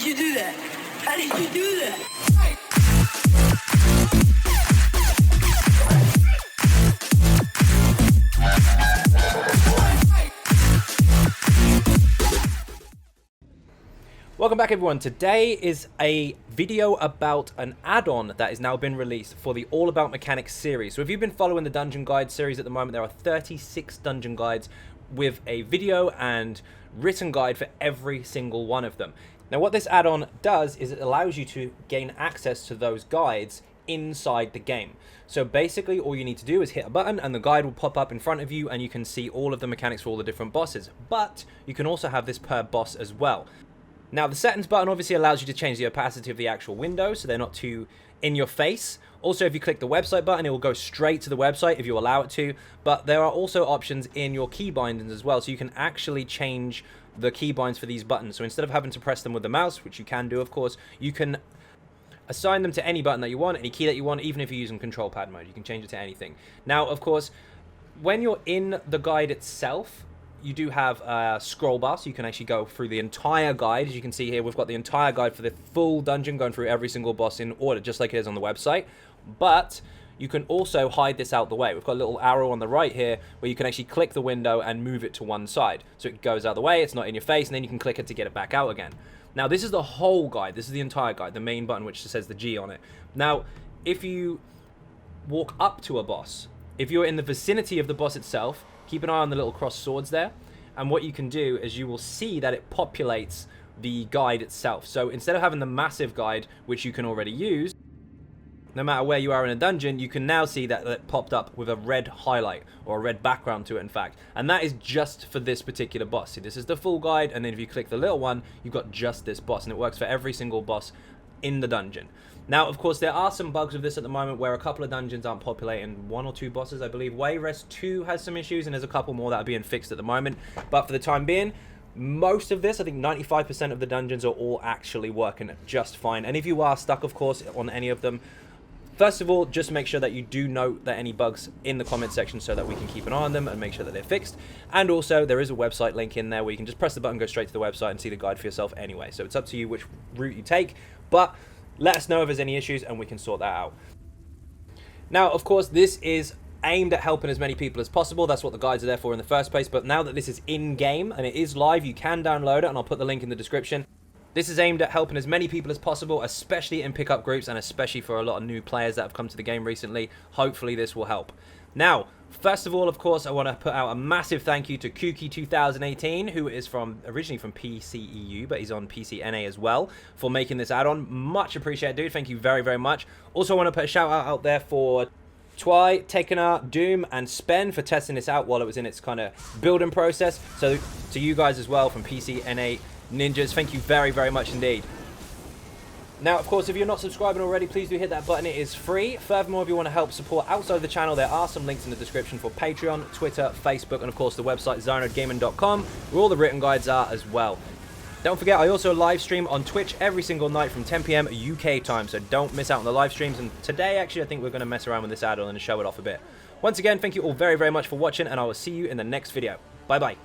you do that? How did you do that? Welcome back everyone. Today is a video about an add-on that has now been released for the All About Mechanics series. So if you've been following the Dungeon Guide series at the moment, there are 36 dungeon guides with a video and written guide for every single one of them. Now what this add-on does is it allows you to gain access to those guides inside the game. So basically all you need to do is hit a button and the guide will pop up in front of you and you can see all of the mechanics for all the different bosses. But you can also have this per boss as well. Now, the settings button obviously allows you to change the opacity of the actual windows, so they're not too in your face. Also, if you click the website button, it will go straight to the website if you allow it to. But there are also options in your key bindings as well, so you can actually change the key binds for these buttons. So instead of having to press them with the mouse, which you can do, of course, you can assign them to any button that you want, any key that you want, even if you're using control pad mode. You can change it to anything. Now, of course, when you're in the guide itself, you do have a scroll bar, so you can actually go through the entire guide. As you can see here, we've got the entire guide for the full dungeon, going through every single boss in order, just like it is on the website. But you can also hide this out the way. We've got a little arrow on the right here where you can actually click the window and move it to one side. So it goes out the way, it's not in your face, and then you can click it to get it back out again. Now, this is the whole guide. This is the entire guide, the main button, which says the G on it. Now, if you walk up to a boss, if you're in the vicinity of the boss itself, keep an eye on the little cross swords there. And what you can do is you will see that it populates the guide itself. So instead of having the massive guide, which you can already use, no matter where you are in a dungeon, you can now see that it popped up with a red highlight or a red background to it, in fact. And that is just for this particular boss. See, this is the full guide, and then if you click the little one, you've got just this boss, and it works for every single boss in the dungeon. Now, of course, there are some bugs with this at the moment where a couple of dungeons aren't populating. One or two bosses, I believe. Wayrest 2 has some issues, and there's a couple more that are being fixed at the moment. But for the time being, most of this, I think 95% of the dungeons are all actually working just fine. And if you are stuck, of course, on any of them, first of all, just make sure that you do note that any bugs in the comment section so that we can keep an eye on them and make sure that they're fixed. And also, there is a website link in there where you can just press the button, go straight to the website and see the guide for yourself anyway. So it's up to you which route you take. But let us know if there's any issues and we can sort that out. Now, of course, this is aimed at helping as many people as possible. That's what the guides are there for in the first place. But now that this is in-game and it is live, you can download it, and I'll put the link in the description. This is aimed at helping as many people as possible, especially in pickup groups and especially for a lot of new players that have come to the game recently. Hopefully this will help. Now, first of all, of course, I want to put out a massive thank you to Kooky2018, who is originally from PCEU, but he's on PCNA as well, for making this add-on. Much appreciated, dude. Thank you very, very much. Also, I want to put a shout-out out there for Twy, Takenar, Doom, and Spen for testing this out while it was in its kind of building process. So, to you guys as well from PCNA Ninjas, thank you very, very much indeed. Now, of course, if you're not subscribing already, please do hit that button. It is free. Furthermore, if you want to help support outside of the channel, there are some links in the description for Patreon, Twitter, Facebook, and of course the website XynodeGaming.com, where all the written guides are as well. Don't forget, I also live stream on Twitch every single night from 10 PM UK time, so don't miss out on the live streams. And today, actually, I think we're going to mess around with this add-on and show it off a bit. Once again, thank you all very, very much for watching, and I will see you in the next video. Bye-bye.